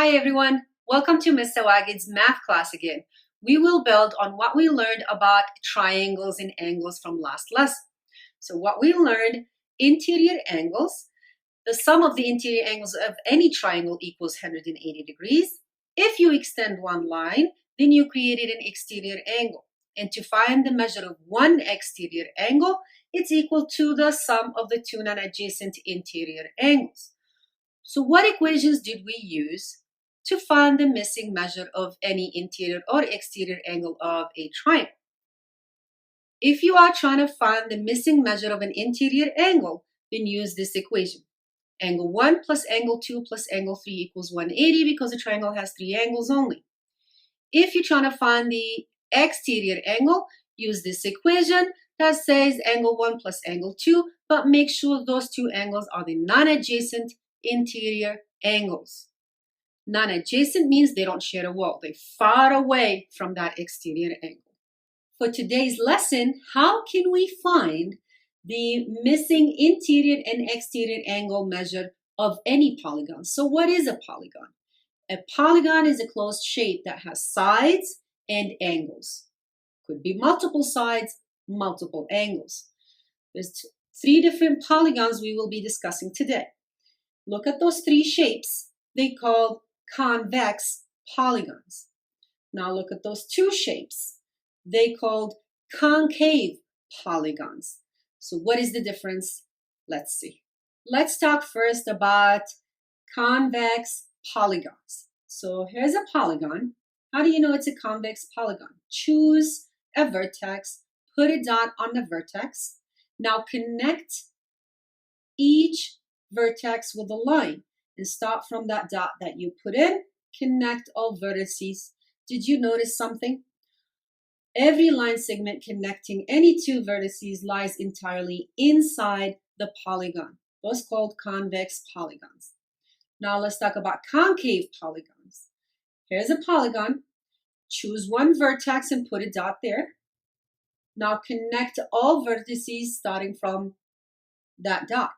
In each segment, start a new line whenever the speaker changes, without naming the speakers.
Hi everyone, welcome to Mr. Wagid's math class again. We will build on what we learned about triangles and angles from last lesson. So what we learned, interior angles, the sum of the interior angles of any triangle equals 180 degrees. If you extend one line, then you created an exterior angle. And to find the measure of one exterior angle, it's equal to the sum of the two non-adjacent interior angles. So what equations did we use to find the missing measure of any interior or exterior angle of a triangle? If you are trying to find the missing measure of an interior angle, then use this equation. Angle 1 plus angle 2 plus angle 3 equals 180 because the triangle has three angles only. If you're trying to find the exterior angle, use this equation that says angle 1 plus angle 2, but make sure those two angles are the non-adjacent interior angles. Non-adjacent means they don't share a wall. They're far away from that exterior angle. For today's lesson, how can we find the missing interior and exterior angle measure of any polygon? So what is a polygon? A polygon is a closed shape that has sides and angles. Could be multiple sides, multiple angles. There's three different polygons we will be discussing today. Look at those three shapes. They called convex polygons. Now look at those two shapes. They called concave polygons. So what is the difference? Let's see. Let's talk first about convex polygons. So here's a polygon. How do you know it's a convex polygon? Choose a vertex, put a dot on the vertex. Now connect each vertex with a line and start from that dot that you put in, connect all vertices. Did you notice something? Every line segment connecting any two vertices lies entirely inside the polygon. Those called convex polygons. Now let's talk about concave polygons. Here's a polygon. Choose one vertex and put a dot there. Now connect all vertices starting from that dot.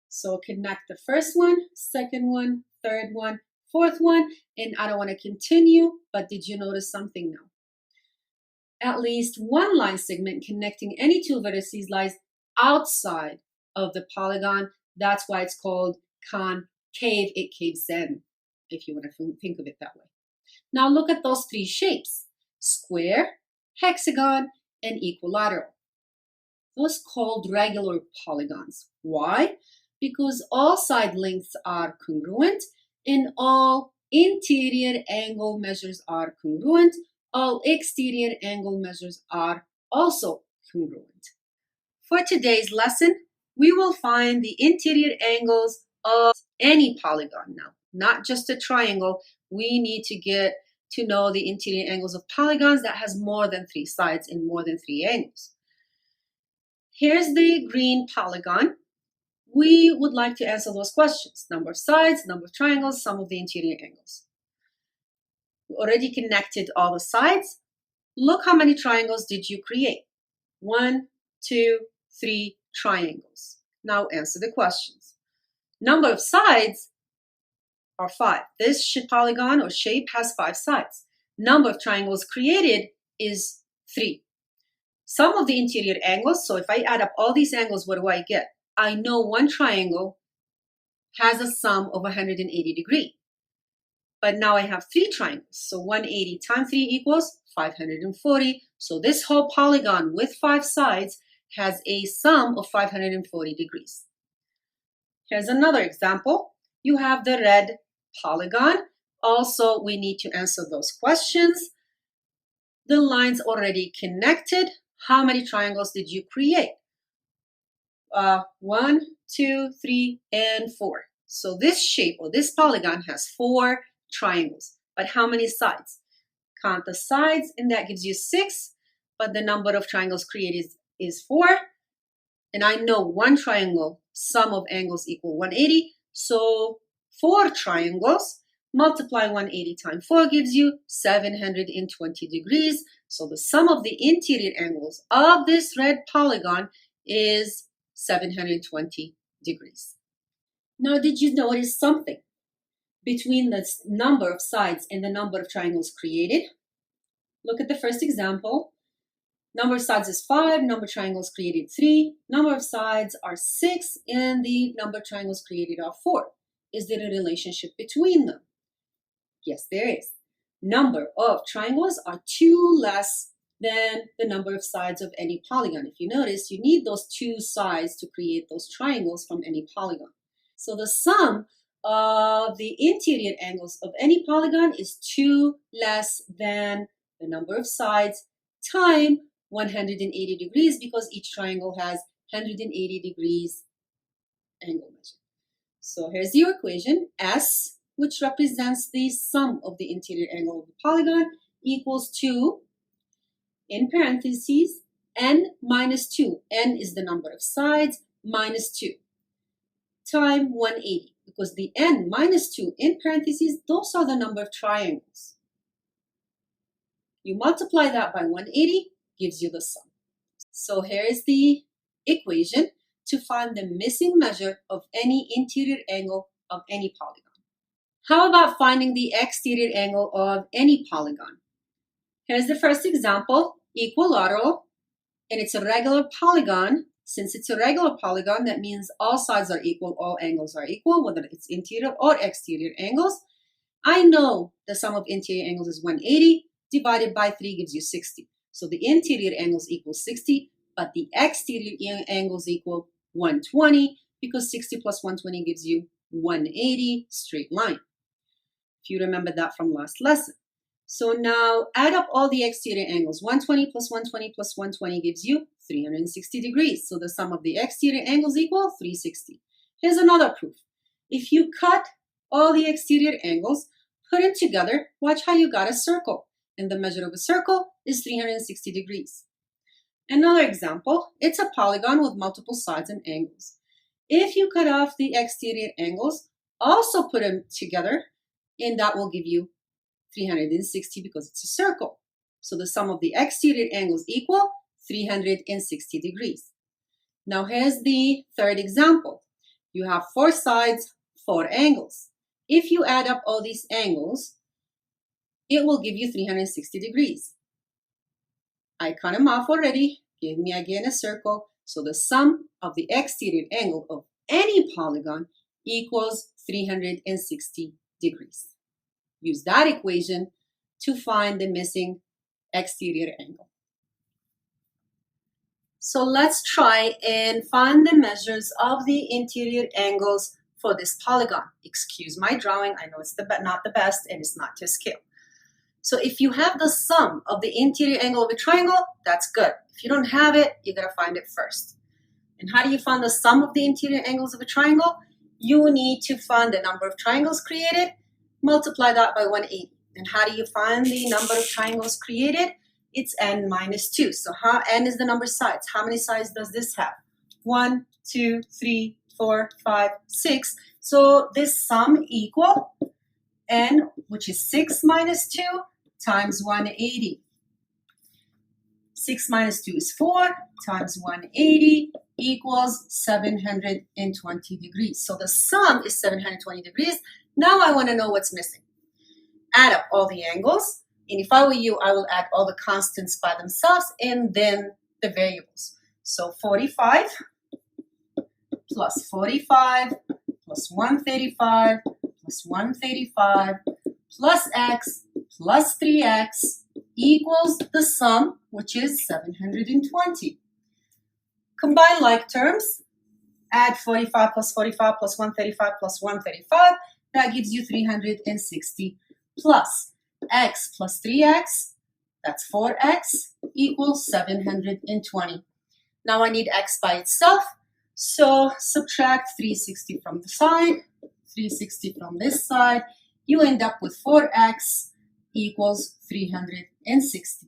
So connect the first one, second one, third one, fourth one, and I don't want to continue, but did you notice something now? At least one line segment connecting any two vertices lies outside of the polygon. That's why it's called concave. It caves in, if you want to think of it that way. Now look at those three shapes: square, hexagon, and equilateral. Those called regular polygons. Why? Because all side lengths are congruent and all interior angle measures are congruent. All exterior angle measures are also congruent. For today's lesson, we will find the interior angles of any polygon now, not just a triangle. We need to get to know the interior angles of polygons that has more than three sides and more than three angles. Here's the green polygon. We would like to answer those questions: number of sides, number of triangles, sum of the interior angles. We already connected all the sides. Look how many triangles did you create? 1, 2, 3 triangles. Now answer the questions. Number of sides are 5. This polygon or shape has 5 sides. Number of triangles created is 3. Sum of the interior angles, so if I add up all these angles, what do I get? I know one triangle has a sum of 180 degrees. But now I have 3 triangles. So 180 times 3 equals 540. So this whole polygon with 5 sides has a sum of 540 degrees. Here's another example. You have the red polygon. Also, we need to answer those questions. The lines already connected. How many triangles did you create? 1, 2, 3, and 4. So this shape or this polygon has 4 triangles. But how many sides? Count the sides and that gives you 6. But the number of triangles created is 4. And I know one triangle, sum of angles equal 180. So 4 triangles, multiply 180 times 4 gives you 720 degrees. So the sum of the interior angles of this red polygon is 720 degrees. Now, did you notice something? between the number of sides and the number of triangles created. Look at the first example. Number of sides is 5, number of triangles created 3, number of sides are 6, and the number of triangles created are 4. Is there a relationship between them? Yes, there is. Number of triangles are 2 less than the number of sides of any polygon. If you notice, you need those 2 sides to create those triangles from any polygon. So the sum of the interior angles of any polygon is 2 less than the number of sides times 180 degrees, because each triangle has 180 degrees angle measure. So here's your equation. S, which represents the sum of the interior angle of the polygon, equals 2, in parentheses, n minus 2. N is the number of sides, minus 2, times 180. Because the n minus 2 in parentheses, those are the number of triangles. You multiply that by 180, gives you the sum. So here is the equation to find the missing measure of any interior angle of any polygon. How about finding the exterior angle of any polygon? Here's the first example, equilateral, and it's a regular polygon. Since it's a regular polygon, that means all sides are equal, all angles are equal, whether it's interior or exterior angles. I know the sum of interior angles is 180, divided by 3 gives you 60. So the interior angles equal 60, but the exterior angles equal 120, because 60 plus 120 gives you 180 straight line. If you remember that from last lesson. So now add up all the exterior angles. 120 plus 120 plus 120 gives you 360 degrees. So the sum of the exterior angles equal 360. Here's another proof. If you cut all the exterior angles, put it together, watch how you got a circle. And the measure of a circle is 360 degrees. Another example, it's a polygon with multiple sides and angles. If you cut off the exterior angles, also put them together, and that will give you 360 because it's a circle. So the sum of the exterior angles equal 360 degrees. Now here's the third example. You have 4 sides, 4 angles. If you add up all these angles, it will give you 360 degrees. I cut them off already. Give me again a circle. So the sum of the exterior angle of any polygon equals 360 degrees. Use that equation to find the missing exterior angle. So let's try and find the measures of the interior angles for this polygon. Excuse my drawing. I know it's not the best and it's not to scale. So if you have the sum of the interior angle of a triangle, that's good. If you don't have it, you gotta find it first. And how do you find the sum of the interior angles of a triangle? You need to find the number of triangles created, multiply that by 180. And how do you find the number of triangles created? It's n minus 2. So n is the number of sides. How many sides does this have? 1, 2, 3, 4, 5, 6. So this sum equal n, which is 6 minus 2 times 180. 6 minus 2 is 4 times 180 equals 720 degrees. So the sum is 720 degrees. Now I want to know what's missing. Add up all the angles. And if I were you, I will add all the constants by themselves and then the variables. So 45 plus 45 plus 135 plus 135 plus x plus 3x equals the sum, which is 720. Combine like terms. Add 45 plus 45 plus 135 plus 135. That gives you 360 plus x plus 3x, that's 4x, equals 720. Now I need x by itself, so subtract 360 from the side, 360 from this side, you end up with 4x equals 360.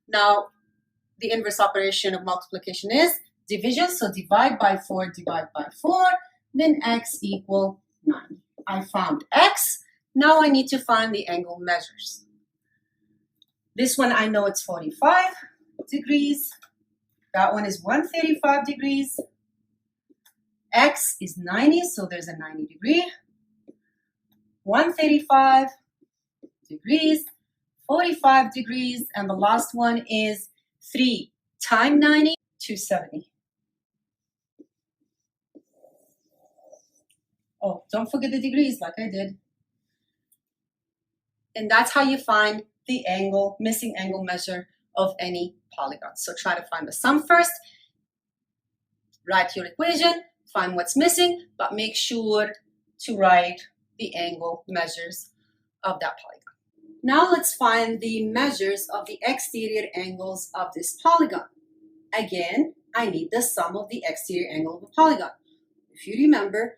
Now, the inverse operation of multiplication is division, so divide by 4, then x equal 9. I found x. Now I need to find the angle measures. This one I know it's 45 degrees. That one is 135 degrees. X is 90, so there's a 90 degree. 135 degrees, 45 degrees, and the last one is 3 times 90, 270. Oh, don't forget the degrees like I did. And that's how you find the angle, missing angle measure of any polygon. So try to find the sum first, write your equation, find what's missing, but make sure to write the angle measures of that polygon. Now let's find the measures of the exterior angles of this polygon. Again, I need the sum of the exterior angle of a polygon. If you remember,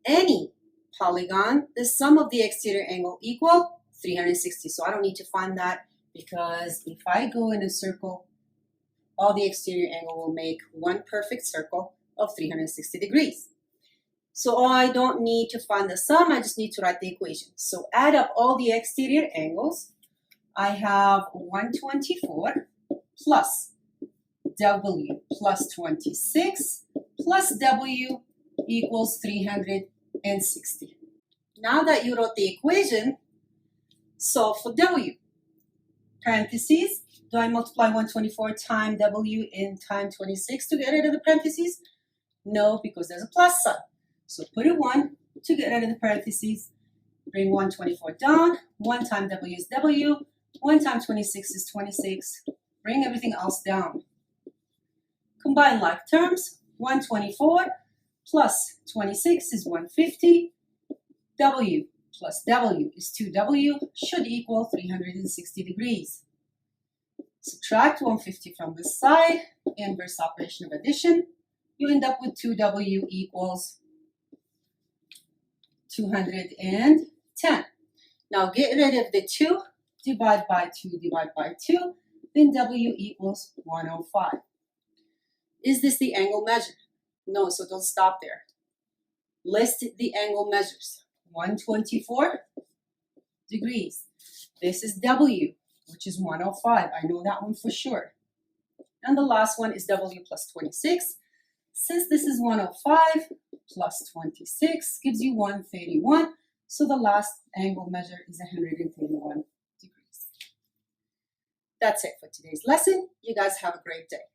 any polygon, the sum of the exterior angle equal 360. So I don't need to find that, because if I go in a circle, all the exterior angle will make one perfect circle of 360 degrees. So I don't need to find the sum, I just need to write the equation. So add up all the exterior angles. I have 124 plus W plus 26 plus W equals 360. Now that you wrote the equation, solve for W. Parentheses, do I multiply 124 times W in time 26 to get rid of the parentheses? No, because there's a plus sign. So put a 1 to get rid of the parentheses. Bring 124 down. 1 times W is W. 1 times 26 is 26. Bring everything else down. Combine like terms. 124 plus 26 is 150. W plus W is 2W, should equal 360 degrees. Subtract 150 from this side, inverse operation of addition. You end up with 2W equals 210. Now get rid of the 2, divide by 2, divide by 2, then W equals 105. Is this the angle measure? No, so don't stop there. List the angle measures. 124 degrees. This is W, which is 105. I know that one for sure. And the last one is W plus 26. Since this is 105 plus 26 gives you 131, so the last angle measure is 131 degrees. That's it for today's lesson. You guys have a great day.